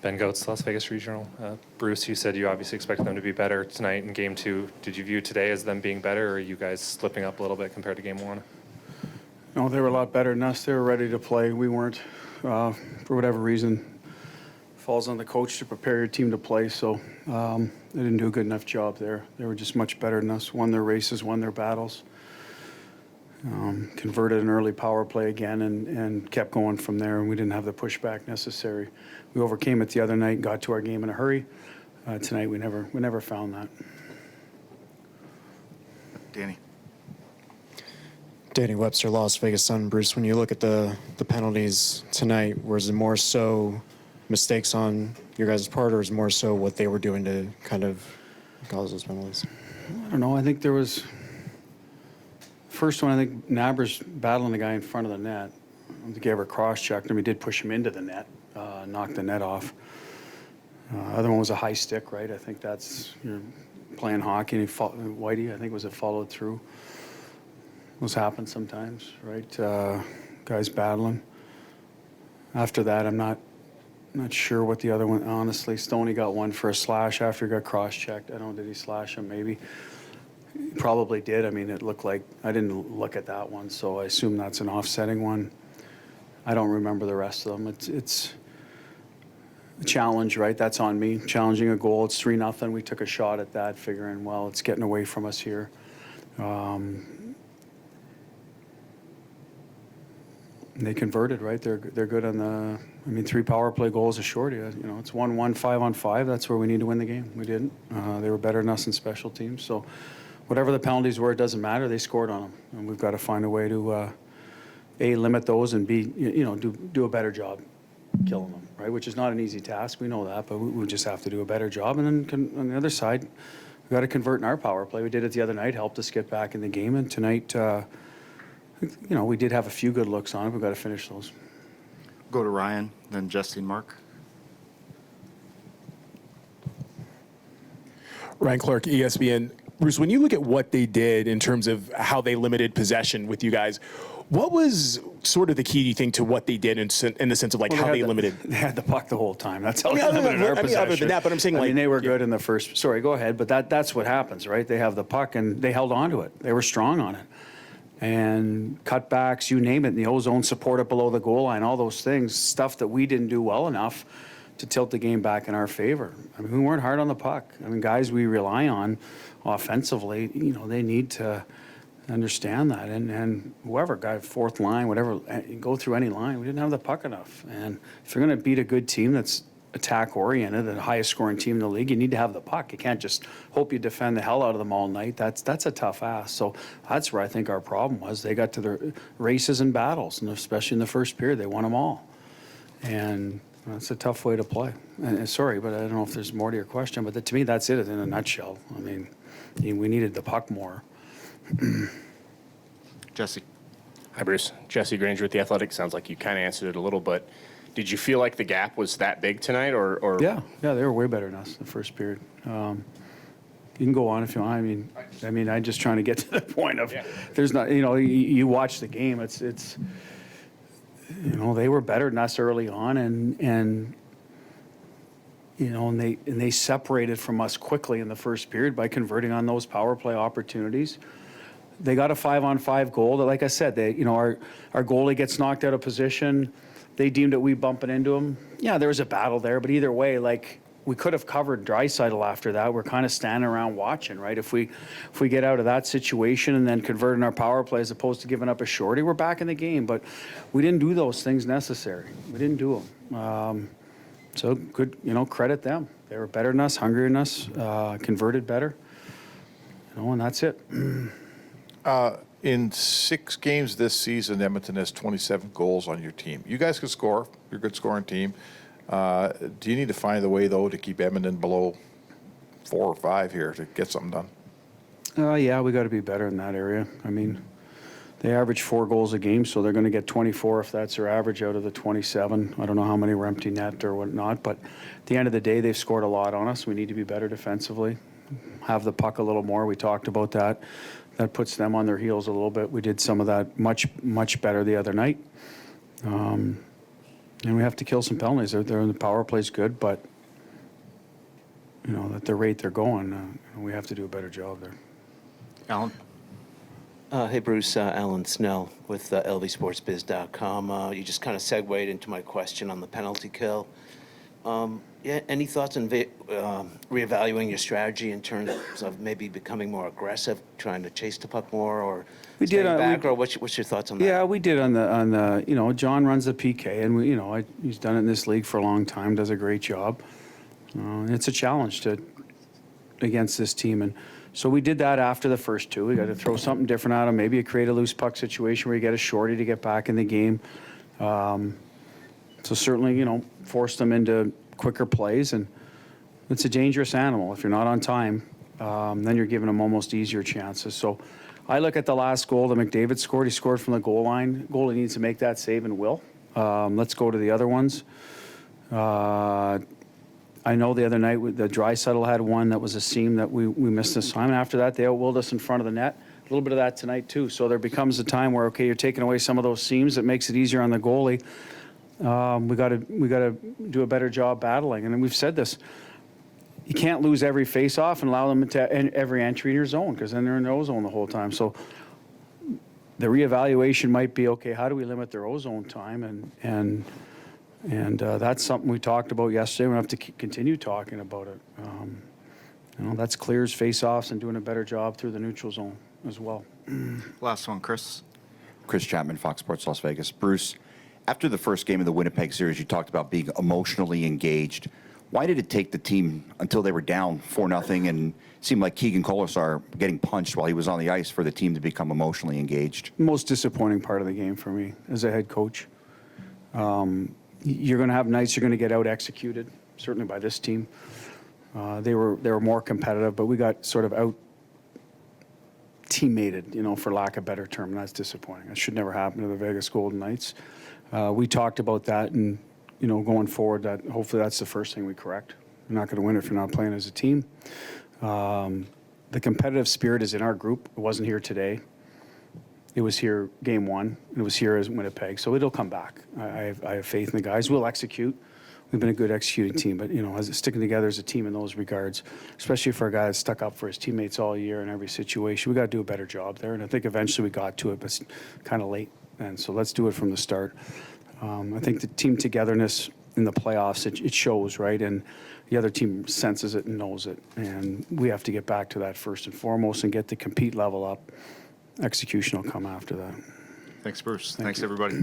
Ben Goetz, Las Vegas Regional. Bruce, you said you obviously expect them to be better tonight in Game 2. Did you view today as them being better, or are you guys slipping up a little bit compared to Game 1? No, they were a lot better than us. They were ready to play. We weren't. For whatever reason, falls on the coach to prepare your team to play. So they didn't do a good enough job there. They were just much better than us. Won their races, won their battles. Converted an early power play again and kept going from there, and we didn't have the pushback necessary. We overcame it the other night, got to our game in a hurry. Tonight we never found that. Danny Webster, Las Vegas Sun. Bruce, when you look at the penalties tonight, was it more so mistakes on your guys' part, or was it more so what they were doing to kind of cause those penalties? I don't know. I think there was first one. I think Naber's battling the guy in front of the net. I don't think he ever cross-checked him. He did push him into the net, knocked the net off. Other one was a high stick, right? I think that's you're playing hockey and Whitey. I think was it followed through. Those happen sometimes, right? Guys battling. After that, I'm not sure what the other one. Honestly, Stoney got one for a slash after he got cross-checked. I don't know, did he slash him? Maybe. He probably did. I mean, it looked like I didn't look at that one, so I assume that's an offsetting one. I don't remember the rest of them. It's a challenge, right? That's on me. Challenging a goal. It's 3-0. We took a shot at that, figuring, well, it's getting away from us here. They converted, right? They're good on the. I mean, 3 power play goals is short. You know, it's 1-1, 5-on-5. That's where we need to win the game. We didn't. They were better than us in special teams. So, whatever the penalties were, it doesn't matter. They scored on them, and we've got to find a way to A, limit those, and B, do a better job killing them, right? Which is not an easy task. We know that, but we just have to do a better job. And then on the other side, we've got to convert in our power play. We did it the other night, helped us get back in the game, and tonight. We did have a few good looks on it. We've got to finish those. Go to Ryan, then Jesse and Mark. Ryan Clark, ESPN. Bruce, when you look at what they did in terms of how they limited possession with you guys, what was sort of the key, do you think, to what they did in the sense of how they limited? They had the puck the whole time. That's how they limited our possession. Other than that, but I'm saying they were good in the first. Sorry, go ahead. But that's what happens, right? They have the puck and they held on to it. They were strong on it. And cutbacks, you name it, in the ozone, support it below the goal line, all those things, stuff that we didn't do well enough to tilt the game back in our favor. I mean, we weren't hard on the puck. I mean, guys we rely on offensively, they need to understand that. And whoever, guy, fourth line, whatever, go through any line, we didn't have the puck enough. And if you're going to beat a good team that's attack-oriented, the highest scoring team in the league, you need to have the puck. You can't just hope you defend the hell out of them all night. That's a tough ask. So that's where I think our problem was. They got to their races and battles, and especially in the first period, they won them all. And that's a tough way to play. And sorry, but I don't know if there's more to your question, but to me, that's it in a nutshell. I mean, we needed the puck more. Jesse. Hi, Bruce. Jesse Granger with The Athletic. Sounds like you kind of answered it a little, but did you feel like the gap was that big tonight, or? Yeah, they were way better than us in the first period. You can go on if you want. I mean, I'm just trying to get to the point of there's not. You watch the game. It's. They were better than us early on, and they separated from us quickly in the first period by converting on those power play opportunities. They got a 5-on-5 goal. That, like I said, our goalie gets knocked out of position. They deemed it we bumping into him. Yeah, there was a battle there, but either way, we could have covered Draisaitl after that. We're kind of standing around watching, right? If we get out of that situation and then convert in our power play as opposed to giving up a shorty, we're back in the game. But we didn't do those things necessary. We didn't do them. So good, credit them. They were better than us, hungrier than us, converted better. And that's it. In 6 games this season, Edmonton has 27 goals on your team. You guys can score. You're a good scoring team. Do you need to find a way, though, to keep Edmonton below 4 or 5 here to get something done? Yeah, we got to be better in that area. I mean, they average 4 goals a game, so they're going to get 24 if that's their average out of the 27. I don't know how many were empty net or whatnot, but at the end of the day, they've scored a lot on us. We need to be better defensively, have the puck a little more. We talked about that. That puts them on their heels a little bit. We did some of that much better the other night. And we have to kill some penalties. They're the power play's good, but, you know, at the rate they're going, we have to do a better job there. Alan? Hey, Bruce, Alan Snell with lvsportsbiz.com. You just kind of segued into my question on the penalty kill. Yeah, any thoughts on reevaluating your strategy in terms of maybe becoming more aggressive, trying to chase the puck more, or We did, staying back, we- or what's your thoughts on that? Yeah, we did on the, you know, John runs the PK, and he's done it in this league for a long time, does a great job. It's a challenge against this team, and so we did that after the first two. We got to throw something different at them, maybe create a loose puck situation where you get a shorty to get back in the game. So certainly, you know, force them into quicker plays, and it's a dangerous animal. If you're not on time, then you're giving them almost easier chances. So I look at the last goal that McDavid scored. He scored from the goal line. Goalie needs to make that save and will. Let's go to the other ones. I know the other night the Draisaitl had one that was a seam that we missed this time. After that, they outwilled us in front of the net. A little bit of that tonight too. So there becomes a time where, okay, you're taking away some of those seams. It makes it easier on the goalie. We got to do a better job battling. And we've said this. You can't lose every face-off and allow them to every entry in your zone, because then they're in their O-zone the whole time. So the reevaluation might be, okay, how do we limit their O-zone time? And that's something we talked about yesterday. We have to continue talking about it. You know, that's clears face-offs and doing a better job through the neutral zone as well. Last one, Chris. Chris Chapman, Fox Sports Las Vegas. Bruce, after the first game of the Winnipeg series, you talked about being emotionally engaged. Why did it take the team until they were down 4-0 and it seemed like Keegan Colasar getting punched while he was on the ice for the team to become emotionally engaged? Most disappointing part of the game for me as a head coach. You're going to have nights you're going to get out executed, certainly by this team. They were more competitive, but we got sort of out teammated, you know, for lack of a better term, and that's disappointing. That should never happen to the Vegas Golden Knights. We talked about that, and you know, going forward, that hopefully that's the first thing we correct. You're not going to win if you're not playing as a team. The competitive spirit is in our group. It wasn't here today. It was here game one. It was here as Winnipeg, so it'll come back. I have faith in the guys. We'll execute. We've been a good executing team, but you know, as sticking together as a team in those regards, especially for a guy that's stuck up for his teammates all year in every situation, we got to do a better job there. And I think eventually we got to it, but it's kind of late. And so let's do it from the start. I think the team togetherness in the playoffs, it shows, right? And the other team senses it and knows it. And we have to get back to that first and foremost and get the compete level up. Execution will come after that. Thanks, Bruce. Thanks, everybody.